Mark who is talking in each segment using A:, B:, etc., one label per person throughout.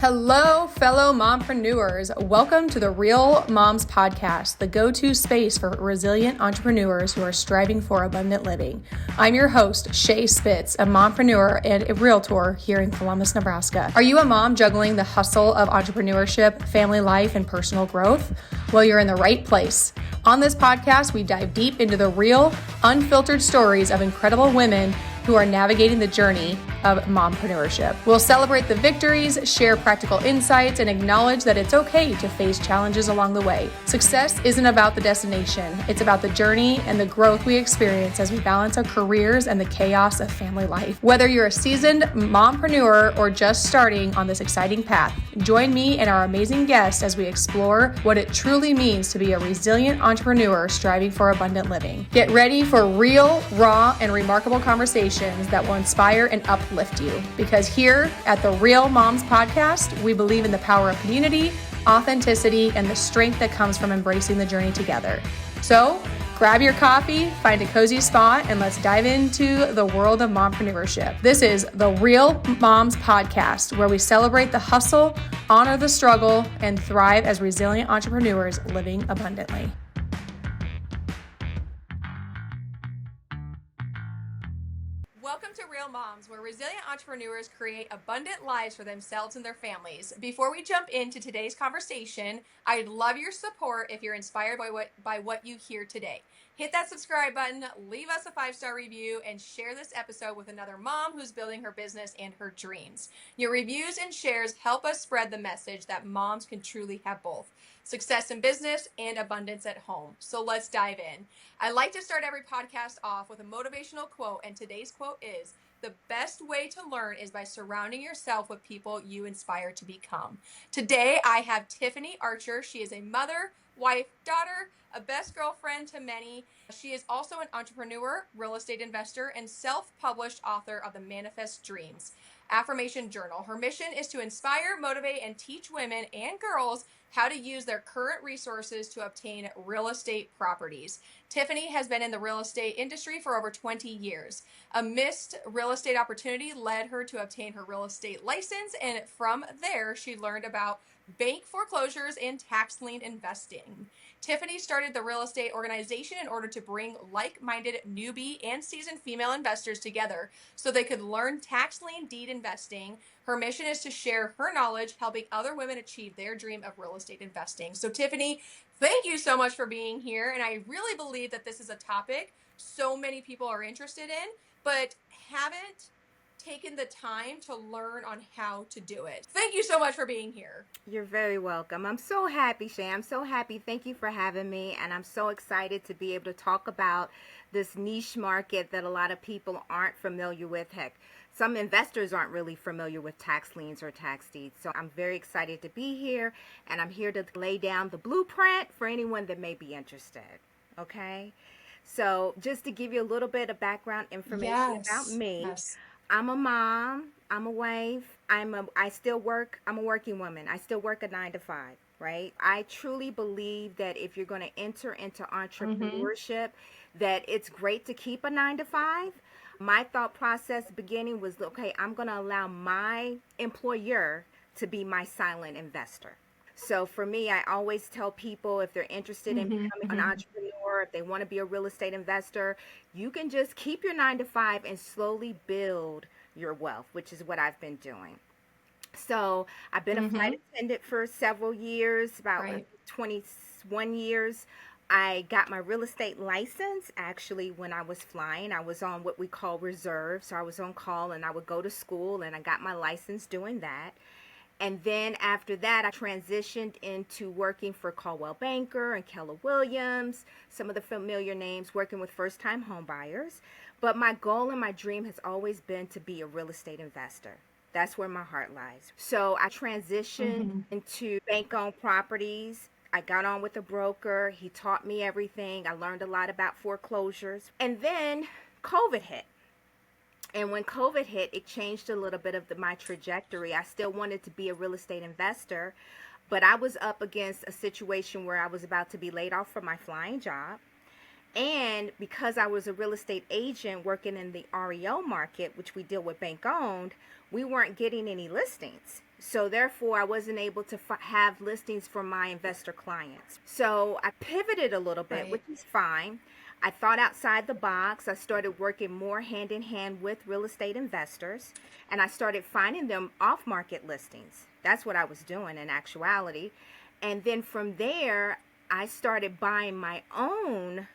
A: Hello, fellow mompreneurs. Welcome to the Real Moms Podcast, the go-to space for resilient entrepreneurs who are striving for abundant living. I'm your host, Shae Spitz, a mompreneur and a realtor here in Columbus, Nebraska. Are you a mom juggling the hustle of entrepreneurship, family life, and personal growth? Well, you're in the right place. On this podcast, we dive deep into the real, unfiltered stories of incredible women who are navigating the journey of mompreneurship. We'll celebrate the victories, share practical insights, and acknowledge that it's okay to face challenges along the way. Success isn't about the destination. It's about the journey and the growth we experience as we balance our careers and the chaos of family life. Whether you're a seasoned mompreneur or just starting on this exciting path, join me and our amazing guests as we explore what it truly means to be a resilient entrepreneur striving for abundant living. Get ready for real, raw, and remarkable conversations that will inspire and uplift you. Because here at the Real Moms Podcast, we believe in the power of community, authenticity, and the strength that comes from embracing the journey together. So grab your coffee, find a cozy spot, and let's dive into the world of mompreneurship. This is the Real Moms Podcast, where we celebrate the hustle, honor the struggle, and thrive as resilient entrepreneurs living abundantly. Welcome to Real Moms, where resilient entrepreneurs create abundant lives for themselves and their families. Before we jump into today's conversation, I'd love your support if you're inspired by what you hear today. Hit that subscribe button, leave us a 5-star review, and share this episode with another mom who's building her business and her dreams. Your reviews and shares help us spread the message that moms can truly have both success in business and abundance at home. So let's dive in. I like to start every podcast off with a motivational quote, and today's quote is, "The best way to learn is by surrounding yourself with people you inspire to become." Today, I have Tiffany Archer. She is a mother, wife, daughter, a best girlfriend to many. She is also an entrepreneur, real estate investor, and self-published author of the Manifest Dreams Affirmation Journal. Her mission is to inspire, motivate, and teach women and girls how to use their current resources to obtain real estate properties. Tiffany has been in the real estate industry for over 20 years. A missed real estate opportunity led her to obtain her real estate license, and from there, she learned about bank foreclosures and tax lien investing. Tiffany started the real estate organization in order to bring like-minded newbie and seasoned female investors together so they could learn tax lien deed investing. Her mission is to share her knowledge, helping other women achieve their dream of real estate investing. So Tiffany, thank you so much for being here. And I really believe that this is a topic so many people are interested in, but haven't taken the time to learn on how to do it. Thank you so much for being here.
B: You're very welcome. I'm so happy, Shae. I'm so happy. Thank you for having me. And I'm so excited to be able to talk about this niche market that a lot of people aren't familiar with. Heck, some investors aren't really familiar with tax liens or tax deeds. So I'm very excited to be here, and I'm here to lay down the blueprint for anyone that may be interested. Okay? So just to give you a little bit of background information about me.
A: Yes.
B: I'm a mom, I'm a wife, I still work, I'm a working woman. I still work a 9 to 5, right? I truly believe that if you're going to enter into entrepreneurship, that it's great to keep a 9 to 5. My thought process beginning was, okay, I'm going to allow my employer to be my silent investor. So for me, I always tell people, if they're interested in becoming an entrepreneur, if they want to be a real estate investor, you can just keep your 9 to 5 and slowly build your wealth, which is what I've been doing. So I've been a flight attendant for several years, about 21 years. I got my real estate license actually when I was flying. I was on what we call reserve. So I was on call, and I would go to school, and I got my license doing that. And then after that, I transitioned into working for Coldwell Banker and Keller Williams, some of the familiar names, working with first-time home buyers. But my goal and my dream has always been to be a real estate investor. That's where my heart lies. So I transitioned into bank-owned properties. I got on with a broker. He taught me everything. I learned a lot about foreclosures. And then COVID hit. And when COVID hit, it changed a little bit of my trajectory. I still wanted to be a real estate investor, but I was up against a situation where I was about to be laid off from my flying job. And because I was a real estate agent working in the REO market, which we deal with bank owned, we weren't getting any listings. So therefore, I wasn't able to have listings for my investor clients. So I pivoted a little bit, which
A: Right.
B: is fine. I thought outside the box. I started working more hand in hand with real estate investors, and I started finding them off market listings. That's what I was doing in actuality. And then from there, I started buying my own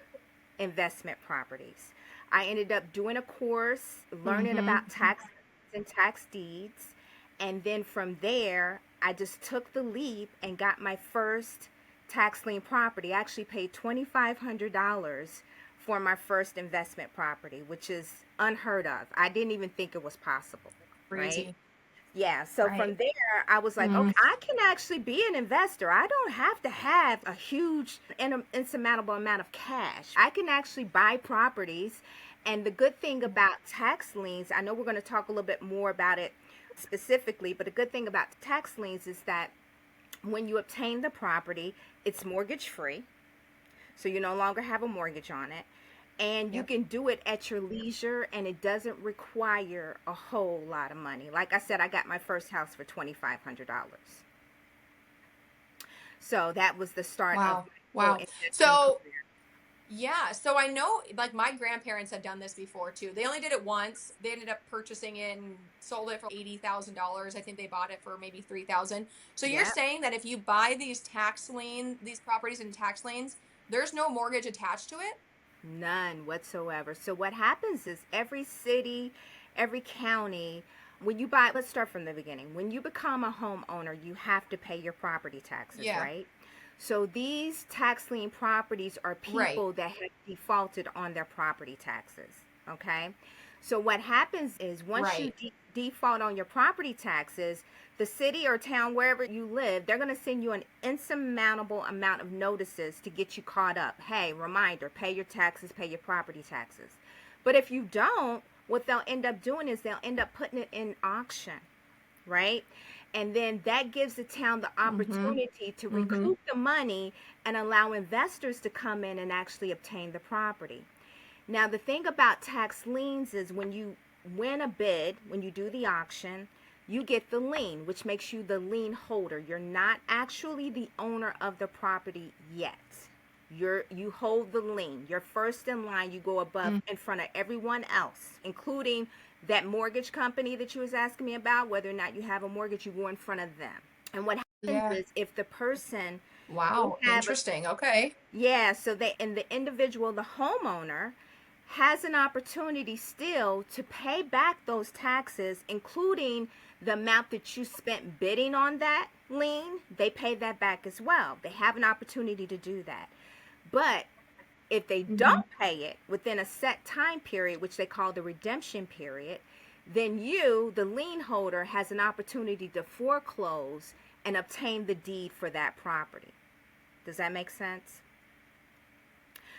B: investment properties. I ended up doing a course, learning about tax and tax deeds. And then from there, I just took the leap and got my first tax lien property. I actually paid $2,500 for my first investment property, which is unheard of. I didn't even think it was possible, right?
A: Crazy.
B: Yeah, so from
A: Right.
B: there, I was like, okay,
A: Mm.
B: I can actually be an investor. I don't have to have a huge, insurmountable amount of cash. I can actually buy properties. And the good thing about tax liens, I know we're going to talk a little bit more about it specifically, but the good thing about tax liens is that when you obtain the property, it's mortgage free. So you no longer have a mortgage on it. And you
A: Yep.
B: can do it at your leisure, and it doesn't require a whole lot of money. Like I said, I got my first house for $2,500. So that was the start of
A: Wow.
B: my whole
A: Wow.
B: investing
A: So
B: career.
A: yeah, so I know like my grandparents have done this before too. They only did it once. They ended up purchasing it and sold it for $80,000. I think they bought it for maybe 3,000. So you're
B: Yep.
A: saying that if you buy these properties in tax liens, there's no mortgage attached to it?
B: None whatsoever. So what happens is every city, every county, when you buy, let's start from the beginning. When you become a homeowner, you have to pay your property taxes,
A: Yeah.
B: right? So these tax lien properties are
A: Right.
B: people that have defaulted on their property taxes, okay? So what happens is once you
A: Right.
B: default on your property taxes, the city or town wherever you live, they're going to send you an insurmountable amount of notices to get you caught up. Hey, reminder, pay your taxes, pay your property taxes. But if you don't, what they'll end up doing is they'll end up putting it in auction, right? And then that gives the town the
A: Mhm.
B: opportunity to
A: Mhm.
B: recoup the money and allow investors to come in and actually obtain the property. Now, the thing about tax liens is when you win a bid, when you do the auction, you get the lien, which makes you the lien holder. You're not actually the owner of the property yet. You hold the lien. You're first in line. You go above
A: Mm.
B: in front of everyone else, including that mortgage company that you was asking me about, whether or not you have a mortgage, you go in front of them. And what happens
A: Yeah.
B: is if the person they
A: Wow.
B: have a
A: Interesting. Okay.
B: yeah, so they and the individual, the homeowner, has an opportunity still to pay back those taxes, including the amount that you spent bidding on that lien. They pay that back as well. They have an opportunity to do that. But if they
A: Mhm.
B: don't pay it within a set time period, which they call the redemption period, then you, the lien holder, has an opportunity to foreclose and obtain the deed for that property. Does that make sense?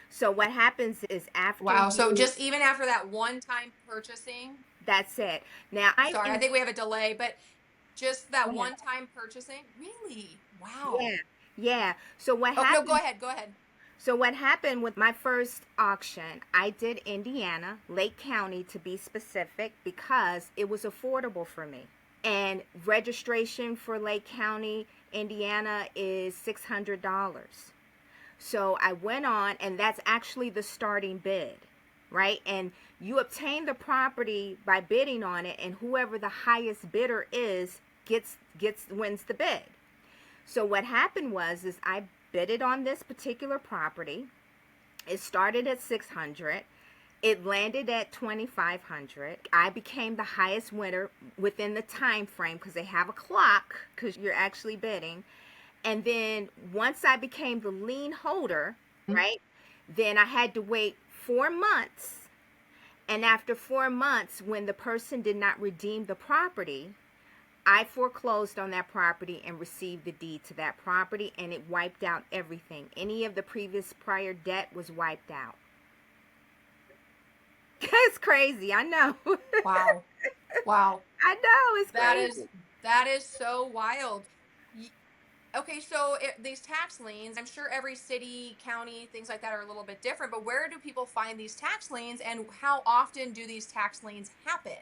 B: So what happens is after
A: Wow. So
B: you,
A: just even after that one time purchasing,
B: that's it. Now I
A: sorry, I
B: in
A: think we have a delay, but just
B: go
A: that
B: ahead.
A: one time purchasing? Really? Wow.
B: Yeah, yeah. So what
A: Oh, no, go
B: happened?
A: ahead. Go ahead.
B: So what happened with my first auction? I did Indiana, Lake County to be specific, because it was affordable for me. And registration for Lake County, Indiana is $600. So I went on, and that's actually the starting bid, right? And you obtain the property by bidding on it, and whoever the highest bidder is gets wins the bid. So what happened was is I bidded on this particular property. It started at 600. It landed at 2,500. I became the highest winner within the time frame because they have a clock because you're actually bidding. And then once I became the lien holder, right? Then I had to wait 4 months. And after 4 months, when the person did not redeem the property, I foreclosed on that property and received the deed to that property, and it wiped out everything. Any of the previous prior debt was wiped out. It's crazy. I know.
A: Wow. Wow.
B: I know. It's
A: That is
B: crazy.
A: that is so wild. Y- Okay, so these tax liens, I'm sure every city, county, things like that are a little bit different, but where do people find these tax liens and how often do these tax liens happen?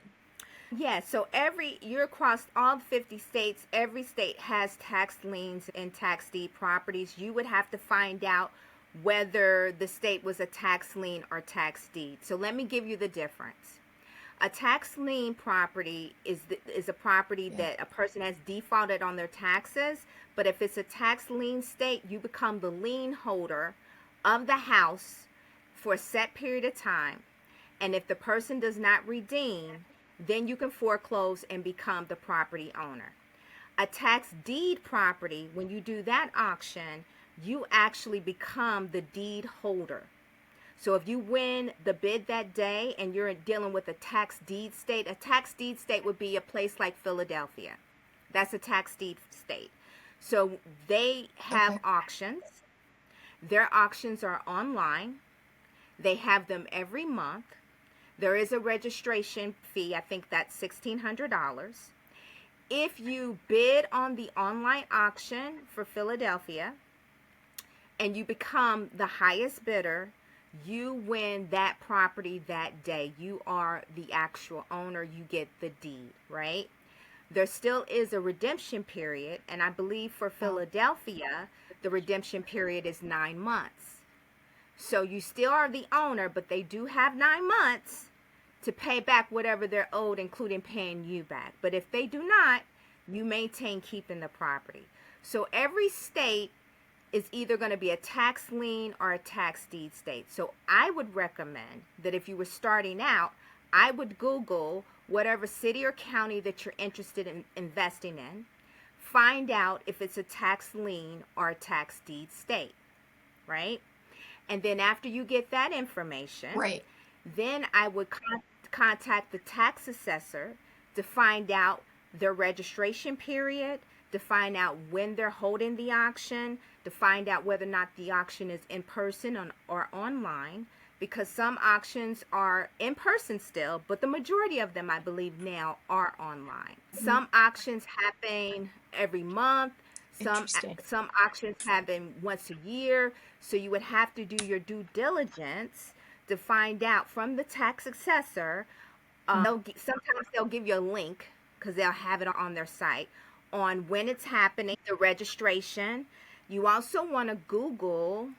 B: Yeah, so you're across all 50 states. Every state has tax liens and tax deed properties. You would have to find out whether the state was a tax lien or tax deed. So let me give you the difference. A tax lien property is a property that a person has defaulted on their taxes, but if it's a tax lien state, you become the lien holder of the house for a set period of time. And if the person does not redeem, then you can foreclose and become the property owner. A tax deed property, when you do that auction, you actually become the deed holder. So if you win the bid that day and you're dealing with a tax deed state would be a place like Philadelphia. That's a tax deed state. So they have auctions. Their auctions are online. They have them every month. There is a registration fee. I think that's $1,600. If you bid on the online auction for Philadelphia and you become the highest bidder, you win that property that day. You are the actual owner. You get the deed, right? There still is a redemption period, and I believe for Philadelphia, the redemption period is 9 months. So you still are the owner, but they do have 9 months to pay back whatever they're owed, including paying you back. But if they do not, you maintain keeping the property. So every state is either going to be a tax lien or a tax deed state. So I would recommend that if you were starting out, I would Google whatever city or county that you're interested in investing in, find out if it's a tax lien or a tax deed state, right? And then after you get that information,
A: Right.
B: then I would contact the tax assessor to find out their registration period, to find out when they're holding the auction, to find out whether or not the auction is in person or online, because some auctions are in person still, but the majority of them, I believe now, are online. Some auctions happen every month. Some auctions happen once a year. So you would have to do your due diligence to find out from the tax assessor. Sometimes they'll give you a link because they'll have it on their site on when it's happening, the registration. You also want to Google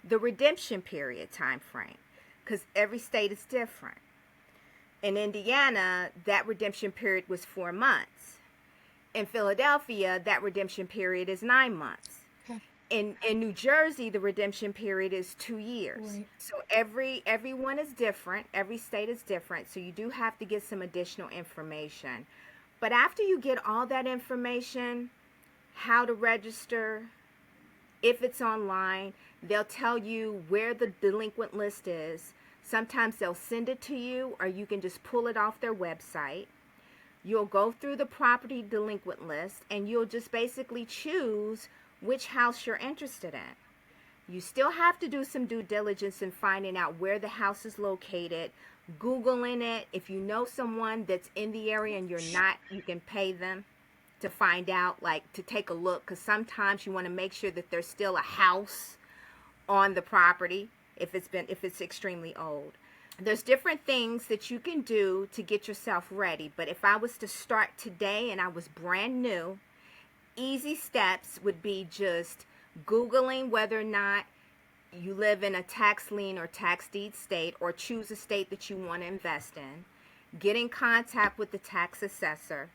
B: the redemption period time frame because every state is different. In Indiana, that redemption period was 4 months. In Philadelphia, that redemption period is 9 months.
A: Okay.
B: In New Jersey, the redemption period is 2 years.
A: Right.
B: So everyone is different. Every state is different. So you do have to get some additional information. But after you get all that information, how to register, if it's online, they'll tell you where the delinquent list is. Sometimes they'll send it to you, or you can just pull it off their website. You'll go through the property delinquent list, and you'll just basically choose which house you're interested in. You still have to do some due diligence in finding out where the house is located, Googling it. If you know someone that's in the area and you're not, you can pay them to find out, like to take a look, because sometimes you want to make sure that there's still a house on the property if it's extremely old. There's different things that you can do to get yourself ready, but if I was to start today and I was brand new, easy steps would be just Googling whether or not you live in a tax lien or tax deed state, or choose a state that you want to invest in. Get in contact with the tax assessor.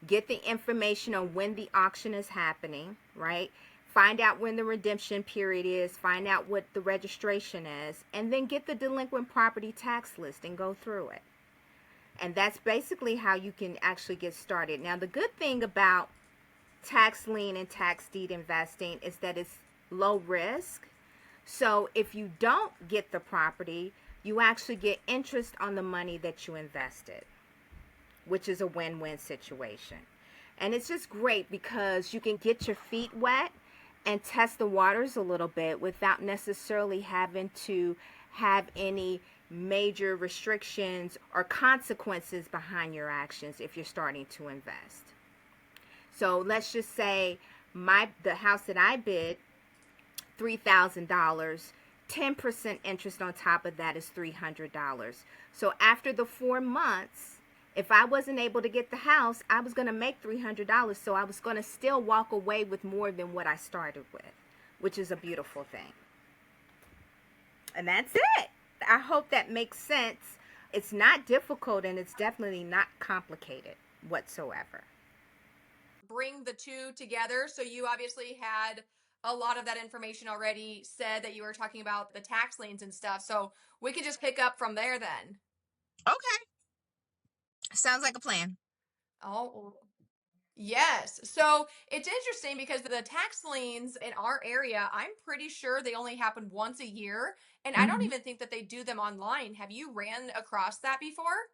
B: Get the information on when the auction is happening, right? Find out when the redemption period is. Find out what the registration is. And then get the delinquent property tax list and go through it. And that's basically how you can actually get started. Now, the good thing about tax lien and tax deed investing is that it's low risk. So if you don't get the property, you actually get interest on the money that you invested, which is a win-win situation. And it's just great because you can get your feet wet and test the waters a little bit without necessarily having to have any major restrictions or consequences behind your actions if you're starting to invest. So let's just say the house that I bid, $3,000, 10% interest on top of that is $300. So after the 4 months, If I wasn't able to get the house, I was going to make $300. So I was going to still walk away with more than what I started with, which is a beautiful thing. And that's it. I hope that makes sense. It's not difficult and it's definitely not complicated whatsoever.
A: Bring the two together. So you obviously had a lot of that information already said that you were talking about the tax liens and stuff. So we could just pick up from there then.
B: Okay. Sounds like a plan.
A: Oh, yes. So it's interesting because the tax liens in our area, I'm pretty sure they only happen once a year. And I don't
B: Mhm.
A: even think that they do them online. Have you ran across that before?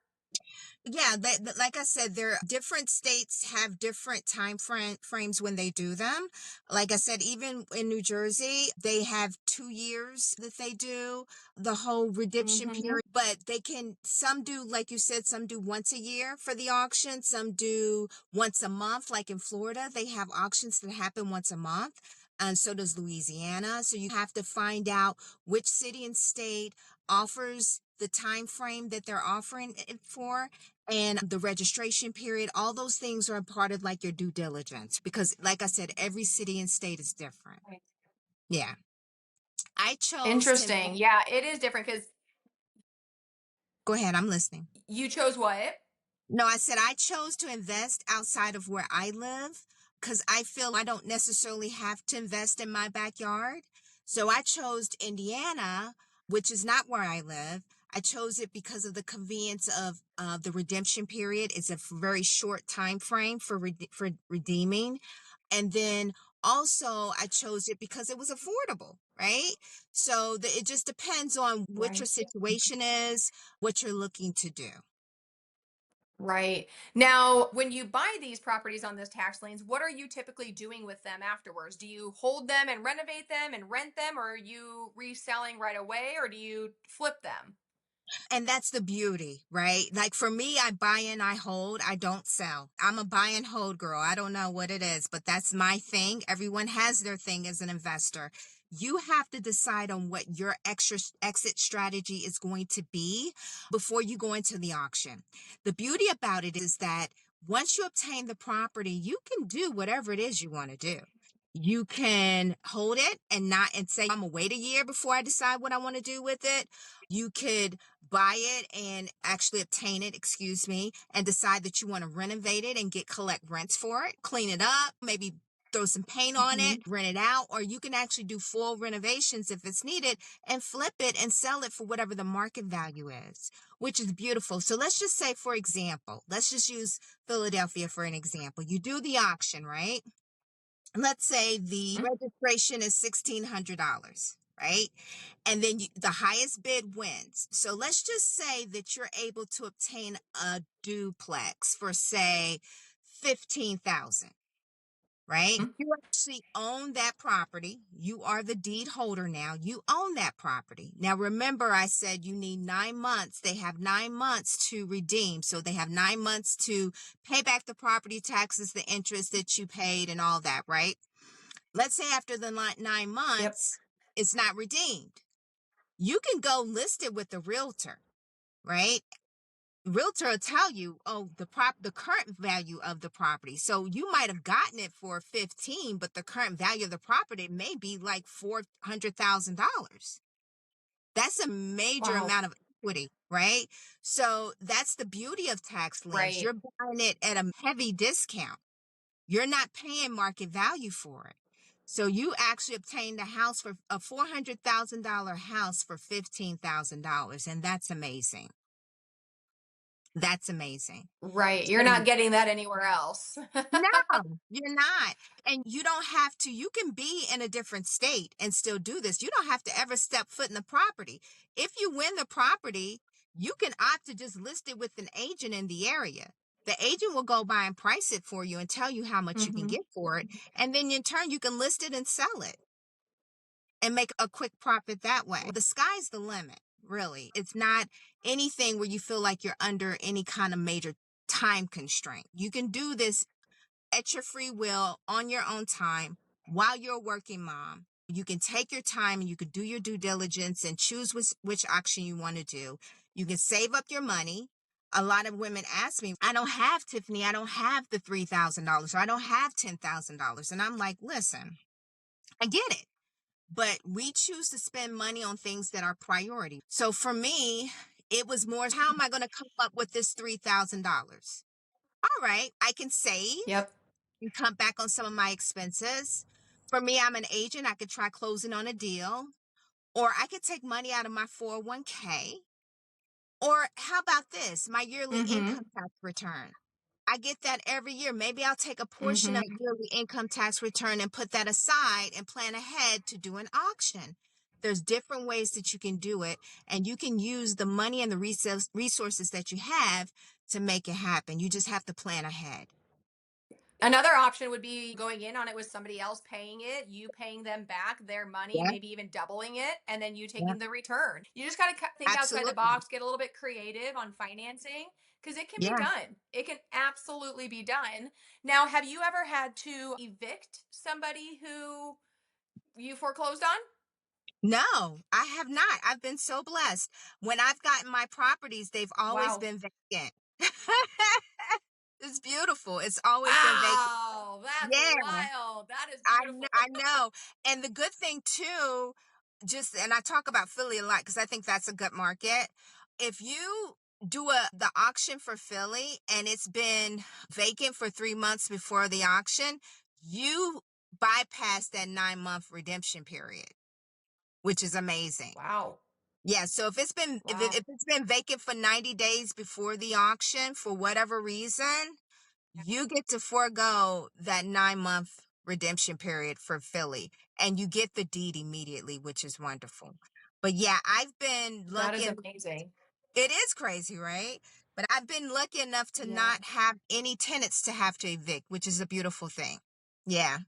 B: Yeah, like I said, there different states have different frames when they do them. Like I said, even in New Jersey, they have 2 years that they do the whole redemption
A: Mm-hmm.
B: period. But they can some do, like you said, some do once a year for the auction, some do once a month. Like in Florida, they have auctions that happen once a month. And so does Louisiana. So you have to find out which city and state offers the time frame that they're offering it for and the registration period. All those things are a part of like your due diligence because like I said, every city and state is different. Yeah. I chose to
A: Interesting. Yeah, it is different because
B: go ahead, I'm listening.
A: you chose what?
B: No, I said I chose to invest outside of where I live because I feel I don't necessarily have to invest in my backyard. So I chose Indiana, which is not where I live. I chose it because of the convenience of the redemption period. It's a very short time frame for for redeeming, and then also I chose it because it was affordable, right? So it just depends on what your
A: Right.
B: situation is, what you're looking to do.
A: Right. Now, when you buy these properties on those tax liens, what are you typically doing with them afterwards? Do you hold them and renovate them and rent them, or are you reselling right away, or do you flip them?
B: And that's the beauty, right? Like for me, I buy and I hold. I don't sell. I'm a buy and hold girl. I don't know what it is, but that's my thing. Everyone has their thing as an investor. You have to decide on what your extra exit strategy is going to be before you go into the auction. The beauty about it is that once you obtain the property, you can do whatever it is you want to do. You can hold it and not and say, I'm gonna wait a year before I decide what I want to do with it. You could buy it and actually obtain it, excuse me, and decide that you want to renovate it and collect rents for it, clean it up, maybe throw some paint on it,
A: Mhm.
B: rent it out, or you can actually do full renovations if it's needed and flip it and sell it for whatever the market value is, which is beautiful. So let's just say, for example, let's just use Philadelphia for an example. You do the auction, right? Let's say the registration is $1,600, right? And then the highest bid wins. So let's just say that you're able to obtain a duplex for say 15,000, right?
A: Mhm.
B: You actually own that property. You are the deed holder now. You own that property. Now remember I said you need 9 months. They have 9 months to redeem. So they have 9 months to pay back the property taxes, the interest that you paid and all that, right? Let's say after the 9
A: Yep.
B: months it's not redeemed. You can go list it with the realtor, right? Realtor will tell you, oh, the current value of the property. So you might have gotten it for 15, but the current value of the property may be like $400,000. That's a major
A: Wow.
B: amount of equity, right? So that's the beauty of tax liens.
A: Right.
B: You're buying it at a heavy discount. You're not paying market value for it. So you actually obtained a $400,000 house for $15,000. And that's amazing. That's amazing.
A: Right. You're not
B: So
A: getting that anywhere else.
B: no, you're not. And you don't have to, you can be in a different state and still do this. You don't have to ever step foot in the property. If you win the property, you can opt to just list it with an agent in the area. The agent will go by and price it for you and tell you how much you can
A: Hmm.
B: get for it. And then in turn, you can list it and sell it and make a quick profit that way. The sky's the limit, really. It's not anything where you feel like you're under any kind of major time constraint. You can do this at your free will on your own time while you're a working mom. You can take your time and you can do your due diligence and choose which auction you want to do. You can save up your money. A lot of women ask me, I don't have, Tiffany, I don't have the $3,000, or I don't have $10,000. And I'm like, listen, I get it, but we choose to spend money on things that are priority. So for me, it was more, how am I going to come up with this $3,000? All right, I can save
A: Yep.
B: and cut back on some of my expenses. For me, I'm an agent. I could try closing on a deal, or I could take money out of my 401k. Or how about this? My yearly
A: Mm-hmm.
B: income tax return. I get that every year. Maybe I'll take a portion of
A: Mm-hmm.
B: yearly income tax return and put that aside and plan ahead to do an auction. There's different ways that you can do it, and you can use the money and the resources that you have to make it happen. You just have to plan ahead.
A: Another option would be going in on it with somebody else paying it, you paying them back their money,
B: Yeah,
A: maybe even doubling it, and then you
B: yeah,
A: taking the return. You just got to think outside the
B: absolutely.
A: box, get a little bit creative on financing because it can be
B: Yeah.
A: done. It can absolutely be done. Now, have you ever had to evict somebody who you foreclosed on?
B: No, I have not. I've been so blessed. When I've gotten my properties, they've always
A: Wow.
B: been vacant. It's beautiful. It's always been vacant.
A: Wow. That's
B: Yeah,
A: wild. That is beautiful.
B: I know. And the good thing too, just and I talk about Philly a lot because I think that's a good market. If you do the auction for Philly and it's been vacant for 3 months before the auction, you bypass that 9 month redemption period, which is amazing.
A: Wow.
B: Yeah, so
A: Wow.
B: if it's been vacant for 90 days before the auction for whatever reason, you get to forego that 9 month redemption period for Philly, and you get the deed immediately, which is wonderful. But yeah, I've been
A: That
B: lucky.
A: is amazing.
B: It is crazy, right? But I've been lucky enough to
A: Yeah.
B: not have any tenants to have to evict, which is a beautiful thing. Yeah.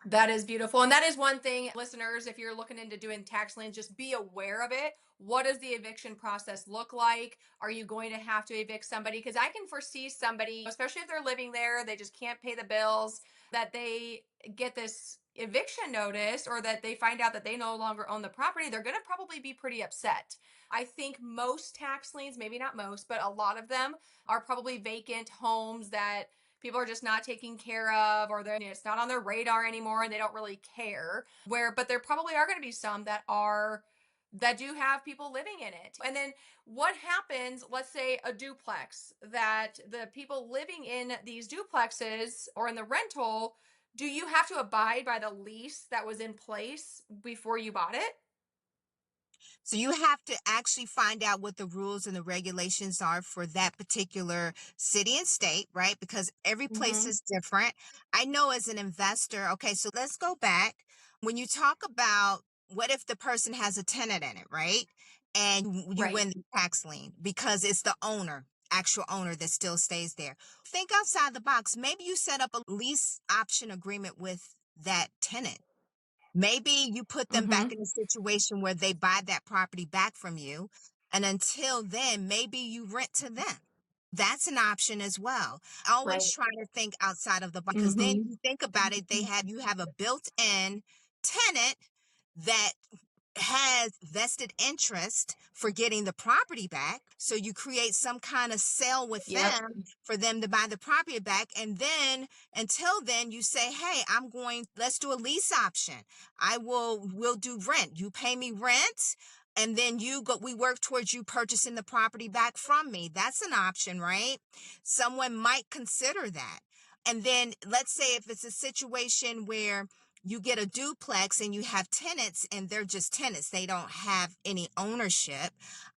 A: That is beautiful. And that is one thing, listeners, if you're looking into doing tax liens, just be aware of it. What does the eviction process look like? Are you going to have to evict somebody? Because I can foresee somebody, especially if they're living there, they just can't pay the bills, that they get this eviction notice or that they find out that they no longer own the property. They're going to probably be pretty upset. I think most tax liens, maybe not most, but a lot of them are probably vacant homes that people are just not taking care of, or it's not on their radar anymore and they don't really care, but there probably are going to be some that do have people living in it. And then what happens, let's say a duplex, that the people living in these duplexes or in the rental, do you have to abide by the lease that was in place before you bought it?
B: So you have to actually find out what the rules and the regulations are for that particular city and state, right? Because every place
A: Mm-hmm.
B: is different. I know as an investor, okay, so let's go back. When you talk about what if the person has a tenant in it, right? And you
A: Right.
B: win the tax lien because it's the owner, actual owner that still stays there. Think outside the box. Maybe you set up a lease option agreement with that tenant. Maybe you put them back
A: Mm-hmm.
B: in a situation where they buy that property back from you. And until then, maybe you rent to them. That's an option as well.
A: Right.
B: Always try to think outside of the box because then
A: Mm-hmm.
B: you think about it, you have a built-in tenant that has vested interest for getting the property back. So you create some kind of sale with
A: Yep.
B: them for them to buy the property back. And then until then, you say, hey, let's do a lease option. We'll do rent. You pay me rent. And then we work towards you purchasing the property back from me. That's an option, right? Someone might consider that. And then let's say if it's a situation where you get a duplex and you have tenants and they're just tenants. They don't have any ownership.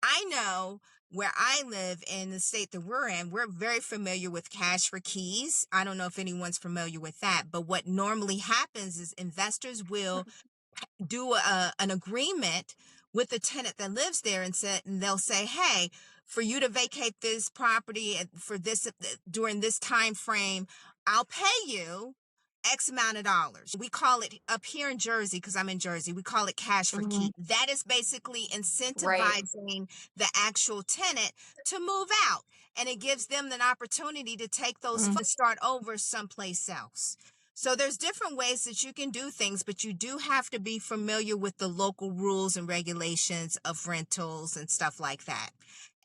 B: I know where I live in the state that we're in, we're very familiar with cash for keys. I don't know if anyone's familiar with that, but what normally happens is investors will do an agreement with the tenant that lives there and they'll say, hey, for you to vacate this property for this during this time frame, I'll pay you X amount of dollars. We call it up here in Jersey, because I'm in Jersey, we call it cash for
A: Mm-hmm.
B: key. That is basically
A: Right.
B: incentivizing the actual tenant to move out. And it gives them an opportunity to take those
A: Mm-hmm.
B: funds, start over someplace else. So there's different ways that you can do things, but you do have to be familiar with the local rules and regulations of rentals and stuff like that.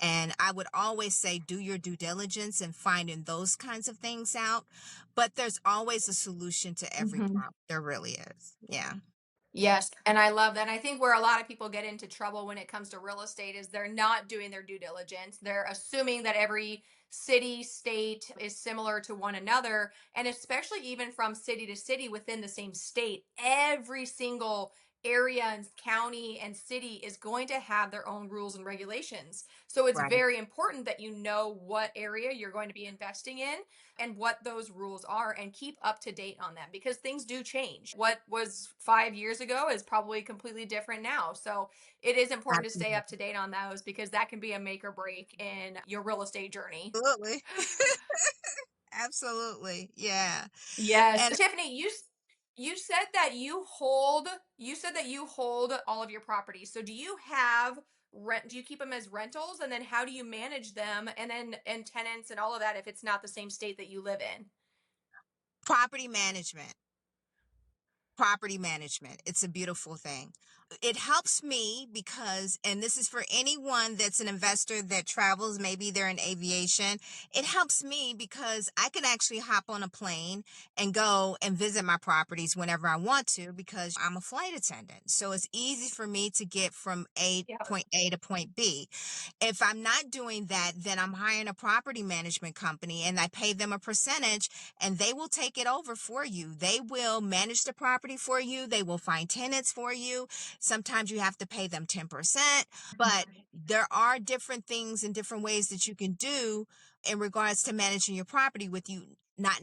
B: And I would always say do your due diligence and finding those kinds of things out. But there's always a solution to every
A: Mhm.
B: problem. There really is. Yeah.
A: Yes, and I love that. And I think where a lot of people get into trouble when it comes to real estate is they're not doing their due diligence. They're assuming that every city, state is similar to one another. And especially even from city to city within the same state, every single area and county and city is going to have their own rules and regulations. So it's
B: Right.
A: very important that you know what area you're going to be investing in and what those rules are and keep up to date on them because things do change. What was 5 years ago is probably completely different now. So it is important to stay up
B: Absolutely.
A: to date on those because that can be a make or break in your real estate journey.
B: Absolutely. Absolutely. Yeah.
A: Yes.
B: And
A: Tiffany, you said that you hold all of your properties. So do you have rent, do you keep them as rentals, and then how do you manage them, and then and tenants and all of that if it's not the same state that you live in?
B: property management. Property management. It's a beautiful thing. It helps me because, and this is for anyone that's an investor that travels, maybe they're in aviation. It helps me because I can actually hop on a plane and go and visit my properties whenever I want to because I'm a flight attendant. So it's easy for me to get from
A: Yeah.
B: point A to point B. If I'm not doing that, then I'm hiring a property management company and I pay them a percentage and they will take it over for you. They will manage the property for you. They will find tenants for you. Sometimes you have to pay them 10%, but there are different things and different ways that you can do in regards to managing your property with you not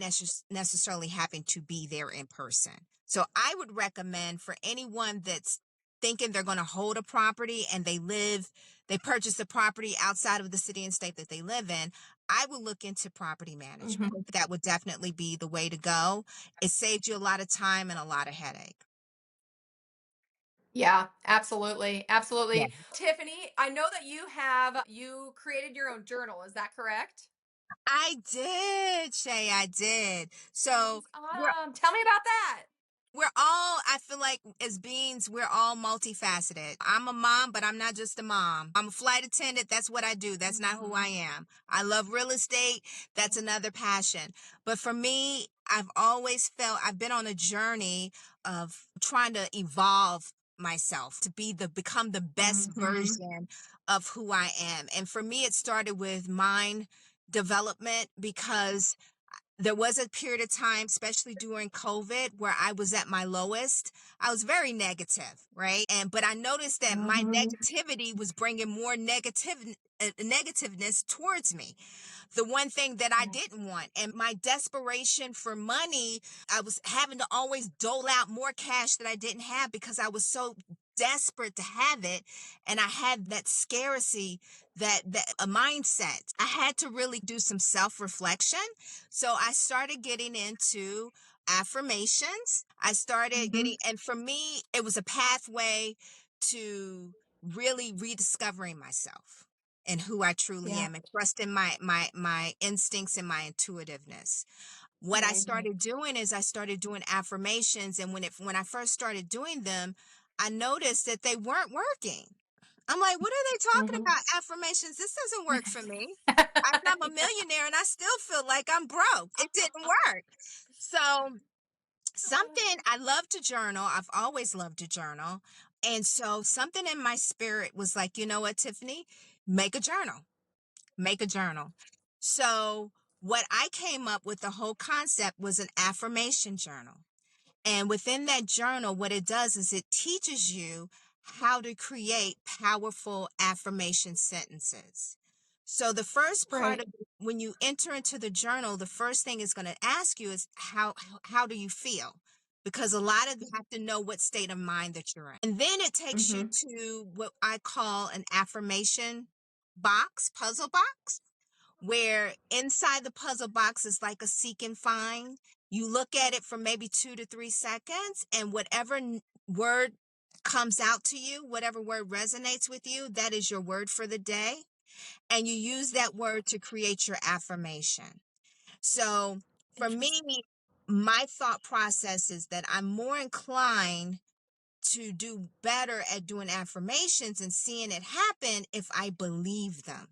B: necessarily having to be there in person. So I would recommend for anyone that's thinking they're going to hold a property and they purchase the property outside of the city and state that they live in, I would look into property management.
A: Mhm.
B: That would definitely be the way to go. It saves you a lot of time and a lot of headache.
A: Yeah, absolutely.
B: Yeah.
A: Absolutely. Tiffany, I know that you created your own journal. Is that correct?
B: I did, Shay, I did.
A: That
B: So
A: is
B: we're
A: awesome. Tell me about that.
B: I feel like as beings, we're all multifaceted. I'm a mom, but I'm not just a mom. I'm a flight attendant. That's what I do. That's not who I
A: Mhm.
B: am. I love real estate. That's another passion. But for me, I've always felt I've been on a journey of trying to evolve myself to become the best
A: Mhm.
B: version of who I am. And for me, it started with mind development because there was a period of time, especially during COVID, where I was at my lowest. I was very negative, right? But I noticed that my
A: Mhm.
B: negativity was bringing more negativeness towards me, the one thing that I
A: Yeah.
B: didn't want. And my desperation for money, I was having to always dole out more cash that I didn't have because I was so desperate to have it. And I had that scarcity, that a mindset. I had to really do some self-reflection. So I started getting into affirmations. I started getting,
A: Mhm.
B: and for me, it was a pathway to really rediscovering myself and who I truly
A: Yeah.
B: am and trusting my instincts and my intuitiveness. What I
A: Amazing.
B: started doing is I started doing affirmations, and when I first started doing them, I noticed that they weren't working. I'm like, what are they talking
A: Mhm.
B: about? Affirmations? This doesn't work for me. I'm a millionaire and I still feel like I'm broke. It didn't work. So something I love to journal. I've always loved to journal. And so something in my spirit was like, you know what, Tiffany, make a journal, make a journal. So what I came up with, the whole concept was an affirmation journal. And within that journal, what it does is it teaches you how to create powerful affirmation sentences. So the first part
A: Right.
B: of when you enter into the journal, the first thing it's going to ask you is how do you feel? Because a lot of you have to know what state of mind that you're in. And then it takes you
A: Mhm.
B: to what I call an affirmation box, puzzle box, where inside the puzzle box is like a seek and find. You look at it for maybe 2 to 3 seconds, and whatever word comes out to you, whatever word resonates with you, that is your word for the day. And you use that word to create your affirmation. So for me,
A: Interesting.
C: my thought process is that I'm more inclined to do better at doing affirmations and seeing it happen if I believe them.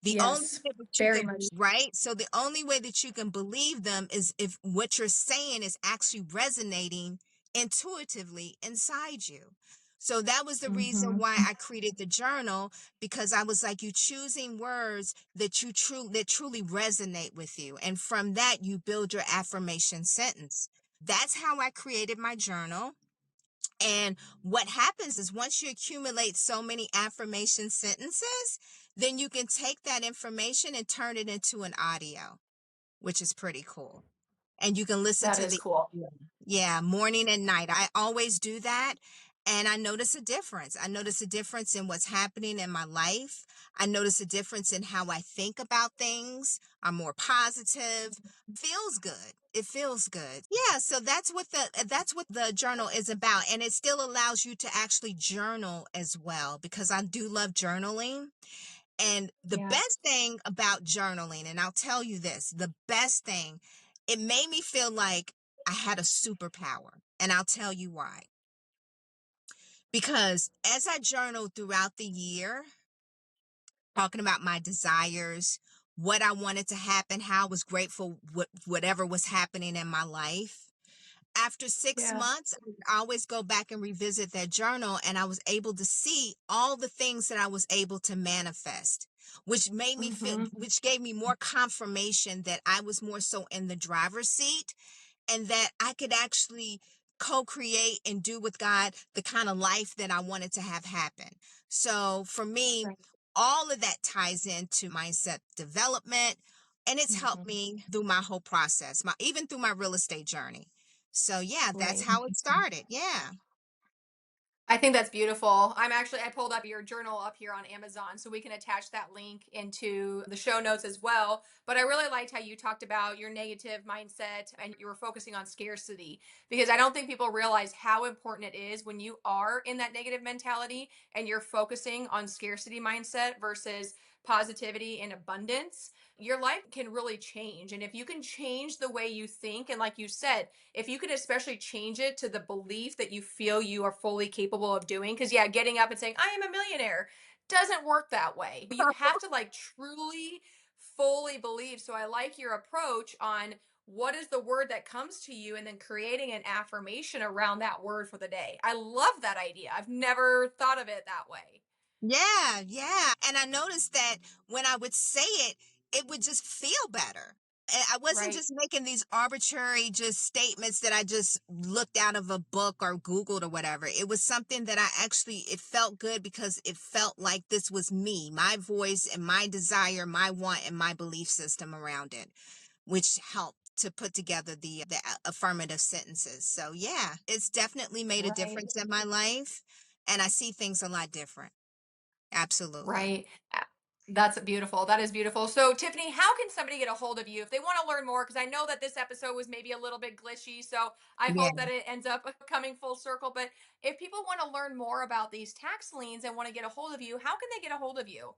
C: The only
A: Yes,
C: way that you
A: very
C: can,
A: much.
C: right? So the only way that you can believe them is if what you're saying is actually resonating intuitively inside you. So that was the reason
A: Mm-hmm.
C: why I created the journal, because I was like, you choosing words that that truly resonate with you. And from that, you build your affirmation sentence. That's how I created my journal. And what happens is once you accumulate so many affirmation sentences, then you can take that information and turn it into an audio, which is pretty cool. And you can listen
A: That
C: to
A: is
C: the,
A: cool.
C: yeah, morning and night. I always do that. And I notice a difference. I notice a difference in what's happening in my life. I notice a difference in how I think about things. I'm more positive. Feels good. It feels good. Yeah, so that's what the journal is about. And it still allows you to actually journal as well, because I do love journaling. And the
A: Yeah.
C: best thing about journaling, and I'll tell you this, the best thing, it made me feel like I had a superpower. And I'll tell you why. Because as I journaled throughout the year, talking about my desires, what I wanted to happen, how I was grateful, whatever was happening in my life. After six
A: Yeah.
C: months, I would always go back and revisit that journal, and I was able to see all the things that I was able to manifest, which made me feel,
A: Mm-hmm.
C: which gave me more confirmation that I was more so in the driver's seat, and that I could actually co-create and do with God the kind of life that I wanted to have happen. So for me,
A: Right.
C: all of that ties into mindset development, and it's helped
A: Mm-hmm.
C: me through my whole process, even through my real estate journey. So yeah, that's
A: Right.
C: how it started. Yeah.
A: I think that's beautiful. I pulled up your journal up here on Amazon, so we can attach that link into the show notes as well. But I really liked how you talked about your negative mindset and you were focusing on scarcity, because I don't think people realize how important it is when you are in that negative mentality and you're focusing on scarcity mindset versus positivity and abundance. Your life can really change. And if you can change the way you think, and like you said, if you can especially change it to the belief that you feel you are fully capable of doing, because yeah, getting up and saying I am a millionaire doesn't work that way. You have to like truly fully believe. So I like your approach on what is the word that comes to you and then creating an affirmation around that word for the day. I love that idea. I've never thought of it that way.
C: Yeah, yeah. And I noticed that when I would say it, it would just feel better. And I wasn't
A: Right.
C: just making these arbitrary just statements that I just looked out of a book or Googled or whatever. It was something that it felt good because it felt like this was me, my voice and my desire, my want and my belief system around it, which helped to put together the affirmative sentences. So yeah, it's definitely made a
A: Right.
C: difference in my life, and I see things a lot different. Absolutely.
A: Right. That's beautiful. That is beautiful. So, Tiffany, how can somebody get a hold of you if they want to learn more? Because I know that this episode was maybe a little bit glitchy. So, I
C: Yeah.
A: hope that it ends up coming full circle. But if people want to learn more about these tax liens and want to get a hold of you, how can they get a hold of you?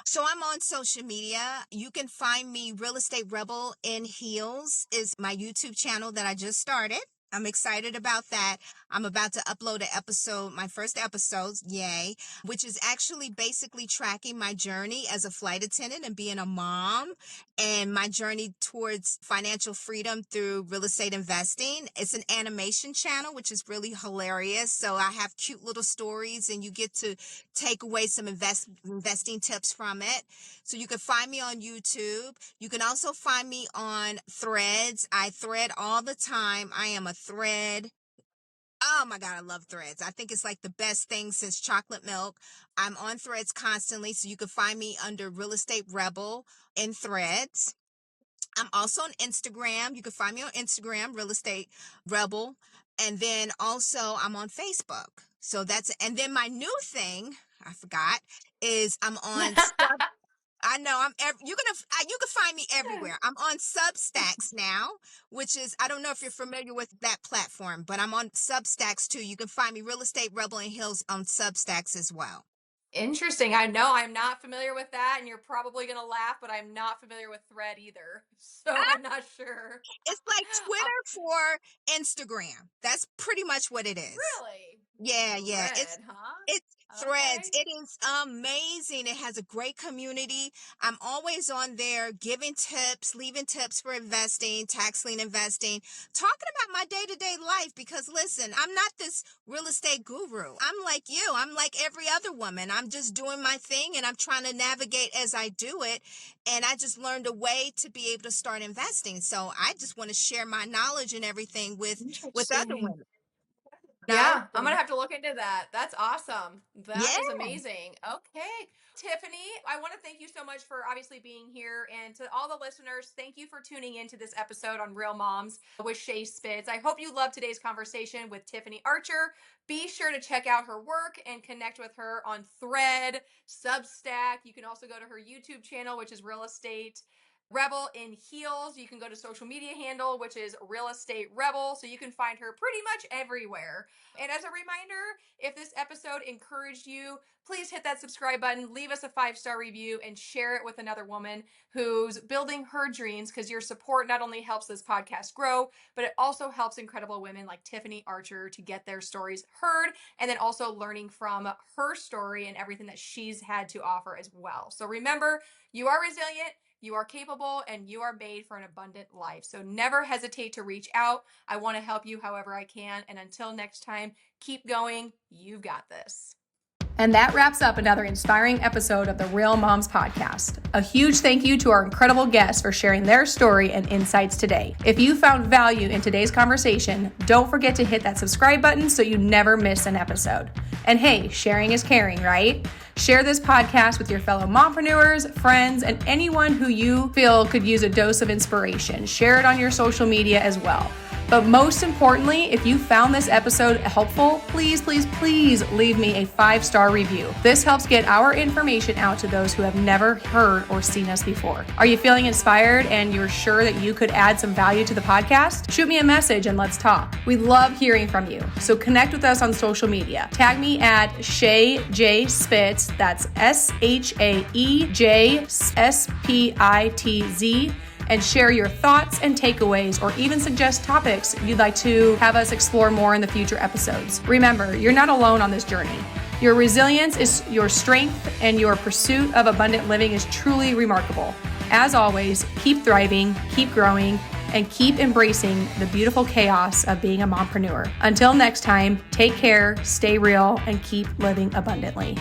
C: So I'm on social media. You can find me Real Estate Rebel in Heels is my YouTube channel that I just started. I'm excited about that. I'm about to upload an episode, my first episode, yay, which is actually basically tracking my journey as a flight attendant and being a mom and my journey towards financial freedom through real estate investing. It's an animation channel, which is really hilarious. So I have cute little stories and you get to take away some investing tips from it. So you can find me on YouTube. You can also find me on Threads. I thread all the time. I am a thread. Oh my God, I love Threads. I think it's like the best thing since chocolate milk. I'm on Threads constantly. So you can find me under Real Estate Rebel in Threads. I'm also on Instagram. You can find me on Instagram, Real Estate Rebel. And then also I'm on Facebook. So and then my new thing, I forgot, is I'm on I know you can find me everywhere. I'm on Substacks now, which is I don't know if you're familiar with that platform, but I'm on Substacks too. You can find me Real Estate Rebel in Hills on Substacks as well.
A: Interesting. I know I'm not familiar with that, and you're probably going to laugh, but I'm not familiar with Thread either. So I'm not sure.
C: It's like
A: Uh,
C: Twitter for Instagram. That's pretty much what it is.
A: really?
C: Yeah, yeah.
A: Thread, huh?
C: It's Threads.
A: Okay.
C: It is amazing. It has a great community. I'm always on there giving tips, leaving tips for investing, tax lien investing, talking about my day-to-day life because listen, I'm not this real estate guru. I'm like you. I'm like every other woman. I'm just doing my thing and I'm trying to navigate as I do it. And I just learned a way to be able to start investing. So I just want to share my knowledge and everything with other
A: Interesting.
C: women. No,
A: Yeah, I'm gonna have to look into that. That's awesome. That is
C: yeah.
A: amazing. Okay. Tiffany, I want to thank you so much for obviously being here. And to all the listeners, thank you for tuning into this episode on Real Moms with Shae Spitz. I hope you loved today's conversation with Tiffany Archer. Be sure to check out her work and connect with her on Thread, Substack. You can also go to her YouTube channel, which is Real Estate Rebel in Heels. You can go to social media handle, which is Real Estate Rebel. So you can find her pretty much everywhere. And as a reminder, if this episode encouraged you, please hit that subscribe button, leave us a 5-star review, and share it with another woman who's building her dreams, because your support not only helps this podcast grow, but it also helps incredible women like Tiffany Archer to get their stories heard, and then also learning from her story and everything that she's had to offer as well. So remember, you are resilient, you are capable, and you are made for an abundant life. So never hesitate to reach out. I want to help you however I can. And until next time, keep going. You've got this. And that wraps up another inspiring episode of the Real Moms Podcast. A huge thank you to our incredible guests for sharing their story and insights today. If you found value in today's conversation, don't forget to hit that subscribe button so you never miss an episode. And hey, sharing is caring, right? Share this podcast with your fellow mompreneurs, friends, and anyone who you feel could use a dose of inspiration. Share it on your social media as well. But most importantly, if you found this episode helpful, please, please, please leave me a 5-star review. This helps get our information out to those who have never heard or seen us before. Are you feeling inspired and you're sure that you could add some value to the podcast? Shoot me a message and let's talk. We love hearing from you. So connect with us on social media. Tag me at Shae J Spitz. That's ShaeJSpitz. And share your thoughts and takeaways, or even suggest topics you'd like to have us explore more in the future episodes. Remember, you're not alone on this journey. Your resilience is your strength, and your pursuit of abundant living is truly remarkable. As always, keep thriving, keep growing, and keep embracing the beautiful chaos of being a mompreneur. Until next time, take care, stay real, and keep living abundantly.